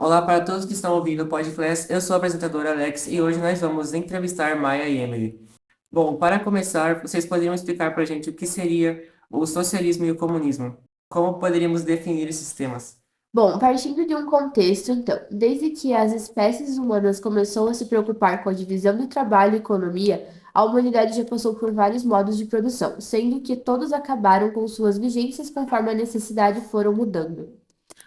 Olá para todos que estão ouvindo o podcast. Eu sou o apresentador Alex e hoje nós vamos entrevistar Maia e Emily. Bom, para começar, vocês poderiam explicar para a gente o que seria o socialismo e o comunismo? Como poderíamos definir esses temas? Bom, partindo de um contexto, então, desde que as espécies humanas começou a se preocupar com a divisão do trabalho e economia, a humanidade já passou por vários modos de produção, sendo que todos acabaram com suas vigências conforme a necessidade foram mudando.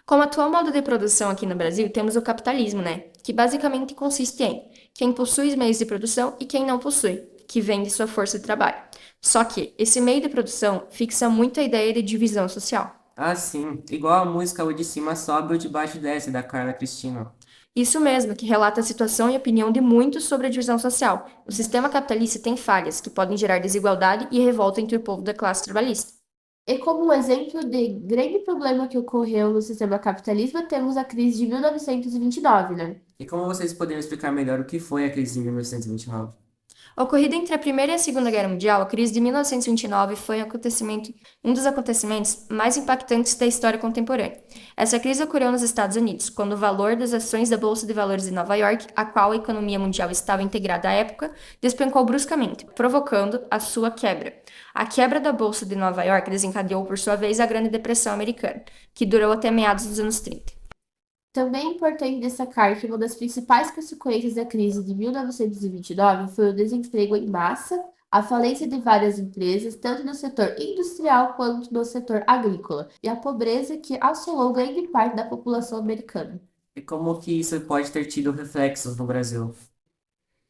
Como atual modo de produção aqui no Brasil, temos o capitalismo, né? Que basicamente consiste em quem possui os meios de produção e quem não possui, que vende sua força de trabalho. Só que esse meio de produção fixa muito a ideia de divisão social. Ah, sim, igual a música O de Cima Sobe, O de Baixo Desce, da Carla Cristina. Isso mesmo, que relata a situação e opinião de muitos sobre a divisão social. O sistema capitalista tem falhas que podem gerar desigualdade e revolta entre o povo da classe trabalhista. E como um exemplo de grande problema que ocorreu no sistema capitalista, temos a crise de 1929, né? E como vocês poderiam explicar melhor o que foi a crise de 1929? Ocorrida entre a Primeira e a Segunda Guerra Mundial, a crise de 1929 foi um dos acontecimentos mais impactantes da história contemporânea. Essa crise ocorreu nos Estados Unidos, quando o valor das ações da Bolsa de Valores de Nova York, a qual a economia mundial estava integrada à época, despencou bruscamente, provocando a sua quebra. A quebra da Bolsa de Nova York desencadeou, por sua vez, a Grande Depressão Americana, que durou até meados dos anos 30. Também é importante destacar que uma das principais consequências da crise de 1929 foi o desemprego em massa, a falência de várias empresas, tanto no setor industrial quanto no setor agrícola, e a pobreza que assolou grande parte da população americana. E como que isso pode ter tido reflexos no Brasil?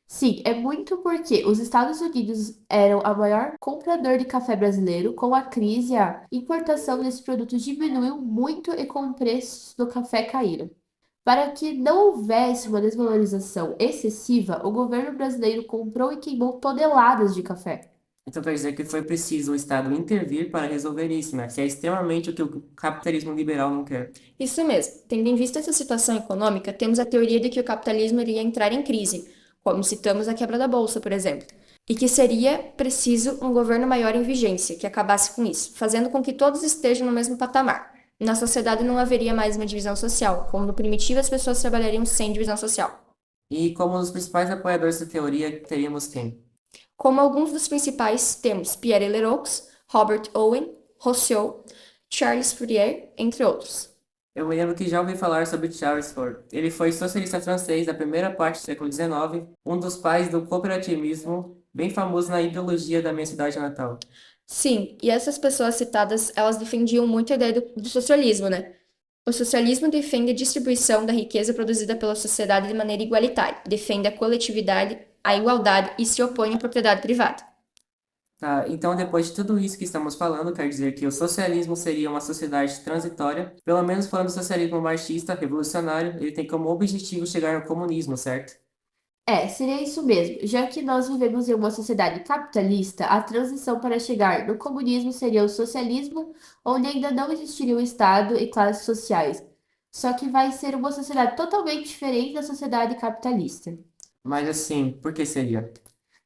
Sim, é muito porque os Estados Unidos eram a maior comprador de café brasileiro. Com a crise, a importação desses produtos diminuiu muito e com o preço do café caíram. Para que não houvesse uma desvalorização excessiva, o governo brasileiro comprou e queimou toneladas de café. Então quer dizer que foi preciso o Estado intervir para resolver isso, né? Que é extremamente o que o capitalismo liberal não quer. Isso mesmo. Tendo em vista essa situação econômica, temos a teoria de que o capitalismo iria entrar em crise, como citamos a quebra da bolsa, por exemplo, e que seria preciso um governo maior em vigência que acabasse com isso, fazendo com que todos estejam no mesmo patamar. Na sociedade não haveria mais uma divisão social, como no primitivo as pessoas trabalhariam sem divisão social. E como os principais apoiadores da teoria, teríamos quem? Como alguns dos principais, temos Pierre Leroux, Robert Owen, Rousseau, Charles Fourier, entre outros. Eu me lembro que já ouvi falar sobre Charles Ford. Ele foi socialista francês da primeira parte do século XIX, um dos pais do cooperativismo, bem famoso na ideologia da minha cidade natal. Sim, e essas pessoas citadas, elas defendiam muito a ideia do socialismo, né? O socialismo defende a distribuição da riqueza produzida pela sociedade de maneira igualitária, defende a coletividade, a igualdade e se opõe à propriedade privada. Tá, então, depois de tudo isso que estamos falando, quer dizer que o socialismo seria uma sociedade transitória, pelo menos falando do socialismo marxista, revolucionário, ele tem como objetivo chegar no comunismo, certo? É, seria isso mesmo. Já que nós vivemos em uma sociedade capitalista, a transição para chegar no comunismo seria o socialismo, onde ainda não existiria o Estado e classes sociais. Só que vai ser uma sociedade totalmente diferente da sociedade capitalista. Mas assim, por que seria?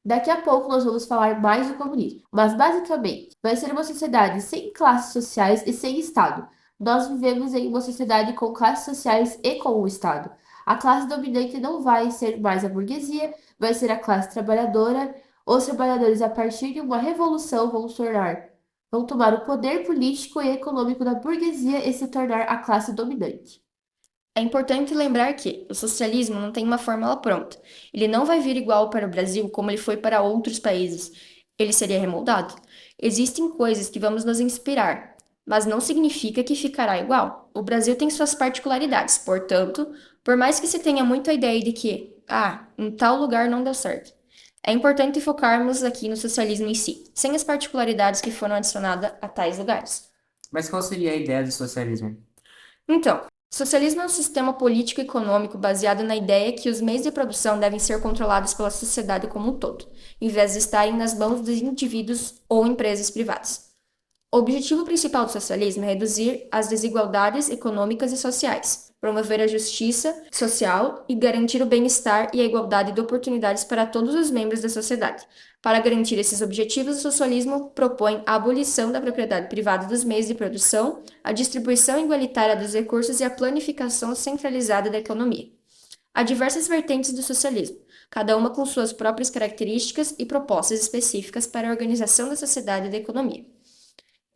Daqui a pouco nós vamos falar mais do comunismo, mas basicamente vai ser uma sociedade sem classes sociais e sem Estado. Nós vivemos em uma sociedade com classes sociais e com o Estado. A classe dominante não vai ser mais a burguesia, vai ser a classe trabalhadora. Os trabalhadores, a partir de uma revolução, vão tomar o poder político e econômico da burguesia e se tornar a classe dominante. É importante lembrar que o socialismo não tem uma fórmula pronta. Ele não vai vir igual para o Brasil como ele foi para outros países. Ele seria remoldado. Existem coisas que vamos nos inspirar, mas não significa que ficará igual. O Brasil tem suas particularidades, portanto, por mais que se tenha muito a ideia de que, em tal lugar não deu certo, é importante focarmos aqui no socialismo em si, sem as particularidades que foram adicionadas a tais lugares. Mas qual seria a ideia do socialismo? Então, socialismo é um sistema político e econômico baseado na ideia que os meios de produção devem ser controlados pela sociedade como um todo, em vez de estarem nas mãos dos indivíduos ou empresas privadas. O objetivo principal do socialismo é reduzir as desigualdades econômicas e sociais, promover a justiça social e garantir o bem-estar e a igualdade de oportunidades para todos os membros da sociedade. Para garantir esses objetivos, o socialismo propõe a abolição da propriedade privada dos meios de produção, a distribuição igualitária dos recursos e a planificação centralizada da economia. Há diversas vertentes do socialismo, cada uma com suas próprias características e propostas específicas para a organização da sociedade e da economia.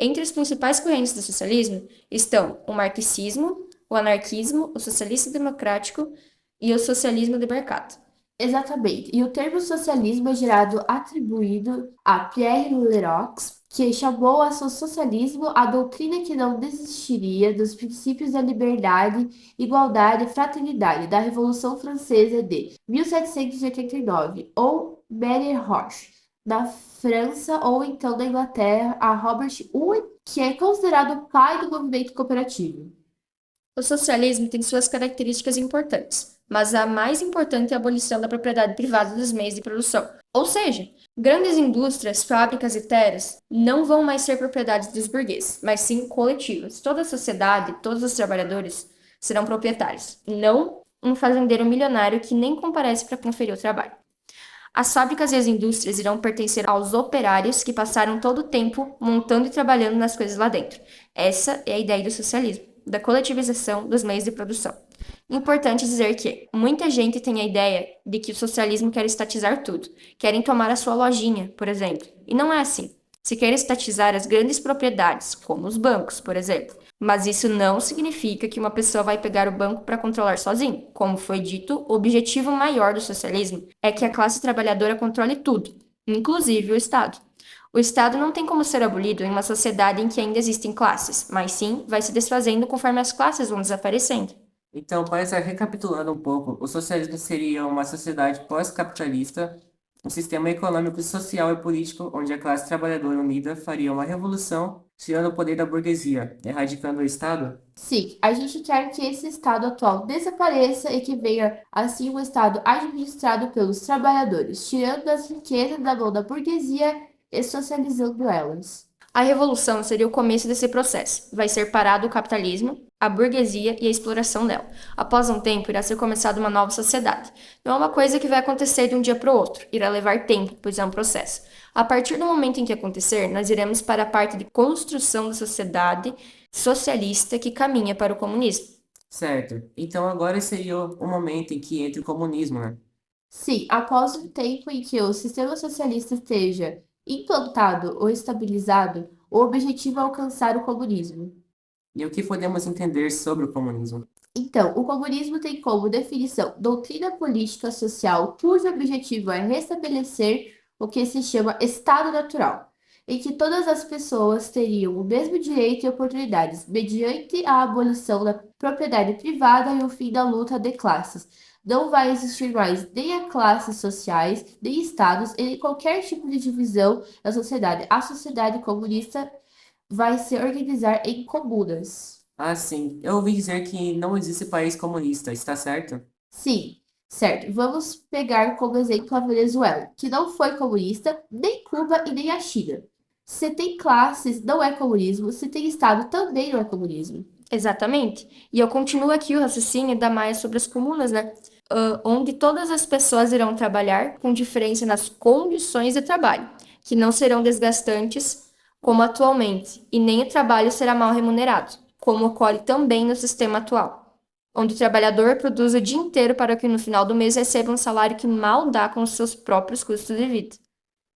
Entre as principais correntes do socialismo estão o marxismo, o anarquismo, o socialismo democrático e o socialismo de mercado. Exatamente. E o termo socialismo é gerado atribuído a Pierre Leroux, que chamou a seu socialismo a doutrina que não desistiria dos princípios da liberdade, igualdade e fraternidade da Revolução Francesa de 1789, ou Marie Roche, na França ou então na Inglaterra, a Robert Owen, que é considerado o pai do movimento cooperativo. O socialismo tem suas características importantes, mas a mais importante é a abolição da propriedade privada dos meios de produção. Ou seja, grandes indústrias, fábricas e terras não vão mais ser propriedades dos burgueses, mas sim coletivas. Toda a sociedade, todos os trabalhadores serão proprietários, não um fazendeiro milionário que nem comparece para conferir o trabalho. As fábricas e as indústrias irão pertencer aos operários que passaram todo o tempo montando e trabalhando nas coisas lá dentro. Essa é a ideia do socialismo, da coletivização dos meios de produção. Importante dizer que muita gente tem a ideia de que o socialismo quer estatizar tudo, querem tomar a sua lojinha, por exemplo. E não é assim. Se quer estatizar as grandes propriedades, como os bancos, por exemplo. Mas isso não significa que uma pessoa vai pegar o banco para controlar sozinho. Como foi dito, o objetivo maior do socialismo é que a classe trabalhadora controle tudo, inclusive o Estado. O Estado não tem como ser abolido em uma sociedade em que ainda existem classes, mas sim vai se desfazendo conforme as classes vão desaparecendo. Então, para estar recapitulando um pouco, o socialismo seria uma sociedade pós-capitalista, um sistema econômico, social e político onde a classe trabalhadora unida faria uma revolução, tirando o poder da burguesia, erradicando o Estado? Sim, a gente quer que esse estado atual desapareça e que venha, assim, um estado administrado pelos trabalhadores, tirando as riquezas da mão da burguesia e socializando elas. A revolução seria o começo desse processo. Vai ser parado o capitalismo, a burguesia e a exploração dela. Após um tempo, irá ser começada uma nova sociedade. Não é uma coisa que vai acontecer de um dia para o outro. Irá levar tempo, pois é um processo. A partir do momento em que acontecer, nós iremos para a parte de construção da sociedade socialista que caminha para o comunismo. Certo. Então, agora seria o momento em que entra o comunismo, né? Sim, após um tempo em que o sistema socialista esteja implantado ou estabilizado, o objetivo é alcançar o comunismo. E o que podemos entender sobre o comunismo? Então, o comunismo tem como definição doutrina política social cujo objetivo é restabelecer o que se chama Estado natural, em que todas as pessoas teriam o mesmo direito e oportunidades, mediante a abolição da propriedade privada e o fim da luta de classes. Não vai existir mais nem a classes sociais, nem estados, e nem qualquer tipo de divisão da sociedade. A sociedade comunista vai se organizar em comunas. Ah, sim. Eu ouvi dizer que não existe país comunista, está certo? Sim, certo. Vamos pegar como exemplo a Venezuela, que não foi comunista, nem Cuba e nem a China. Se tem classes, não é comunismo. Se tem Estado, também não é comunismo. Exatamente. E eu continuo aqui o raciocínio da Maia sobre as comunas, né? Onde todas as pessoas irão trabalhar com diferença nas condições de trabalho, que não serão desgastantes como atualmente, e nem o trabalho será mal remunerado, como ocorre também no sistema atual, onde o trabalhador produz o dia inteiro para que no final do mês receba um salário que mal dá com os seus próprios custos de vida.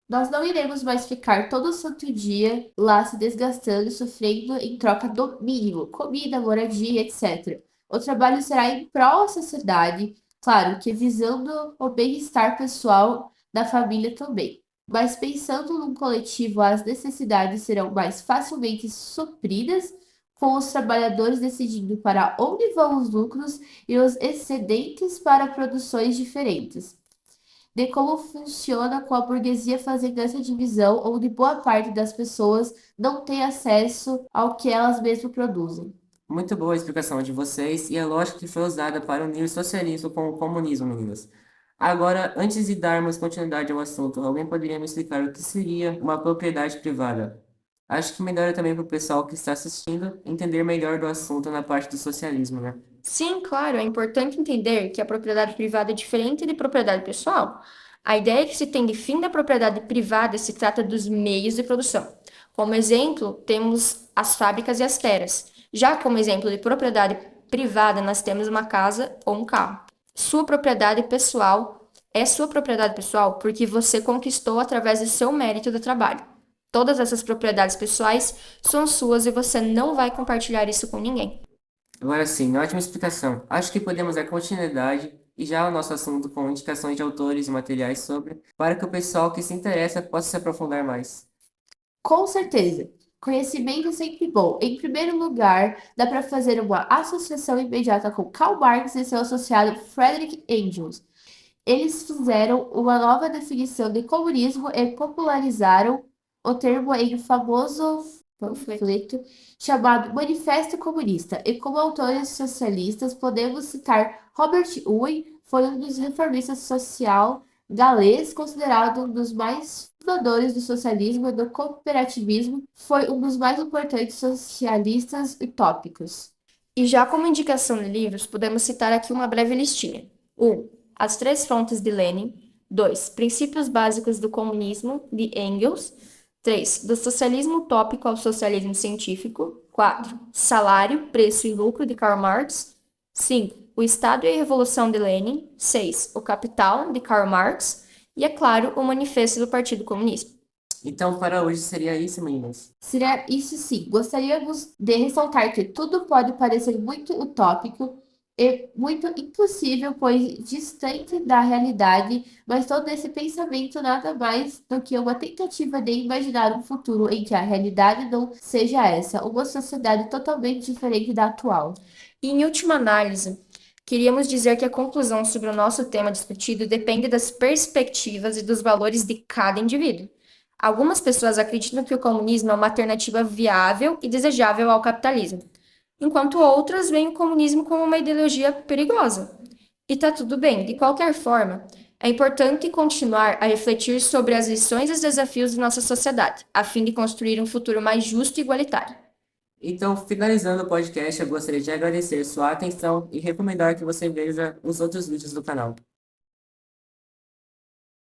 Nós não iremos mais ficar todo santo dia lá se desgastando e sofrendo em troca do mínimo, comida, moradia, etc. O trabalho será em prol da sociedade, claro que visando o bem-estar pessoal da família também. Mas pensando num coletivo, as necessidades serão mais facilmente supridas, com os trabalhadores decidindo para onde vão os lucros e os excedentes para produções diferentes de como funciona com a burguesia fazendo essa divisão, onde boa parte das pessoas não tem acesso ao que elas mesmas produzem. Muito boa a explicação de vocês e a lógica que foi usada para unir o socialismo com o comunismo, meninas. Agora, antes de darmos continuidade ao assunto, alguém poderia me explicar o que seria uma propriedade privada? Acho que melhora também para o pessoal que está assistindo entender melhor do assunto na parte do socialismo, né? Sim, claro, é importante entender que a propriedade privada é diferente de propriedade pessoal. A ideia que se tem de fim da propriedade privada se trata dos meios de produção. Como exemplo, temos as fábricas e as terras. Já como exemplo de propriedade privada, nós temos uma casa ou um carro. Sua propriedade pessoal é sua propriedade pessoal porque você conquistou através do seu mérito do trabalho. Todas essas propriedades pessoais são suas e você não vai compartilhar isso com ninguém. Agora sim, ótima explicação. Acho que podemos dar continuidade e já ao nosso assunto com indicações de autores e materiais sobre, para que o pessoal que se interessa possa se aprofundar mais. Com certeza. Conhecimento é sempre bom. Em primeiro lugar, dá para fazer uma associação imediata com Karl Marx e seu associado Friedrich Engels. Eles fizeram uma nova definição de comunismo e popularizaram o termo em um famoso panfleto chamado Manifesto Comunista. E como autores socialistas, podemos citar Robert Owen, foi um dos reformistas social galês, considerado um dos mais fundadores do socialismo e do cooperativismo, foi um dos mais importantes socialistas utópicos. E já como indicação de livros, podemos citar aqui uma breve listinha. 1. As Três Frontes de Lenin. 2. Princípios Básicos do Comunismo, de Engels. 3. Do Socialismo Utópico ao Socialismo Científico. 4. Salário, Preço e Lucro, de Karl Marx. 5. O Estado e a Revolução, de Lenin. 6. O Capital, de Karl Marx. E, é claro, o Manifesto do Partido Comunista. Então, para hoje seria isso, meninas. Seria isso sim. Gostaríamos de ressaltar que tudo pode parecer muito utópico e muito impossível, pois distante da realidade, mas todo esse pensamento nada mais do que uma tentativa de imaginar um futuro em que a realidade não seja essa, uma sociedade totalmente diferente da atual. E, em última análise, queríamos dizer que a conclusão sobre o nosso tema discutido depende das perspectivas e dos valores de cada indivíduo. Algumas pessoas acreditam que o comunismo é uma alternativa viável e desejável ao capitalismo, enquanto outras veem o comunismo como uma ideologia perigosa. E tá tudo bem, de qualquer forma, é importante continuar a refletir sobre as lições e os desafios de nossa sociedade, a fim de construir um futuro mais justo e igualitário. Então, finalizando o podcast, eu gostaria de agradecer sua atenção e recomendar que você veja os outros vídeos do canal.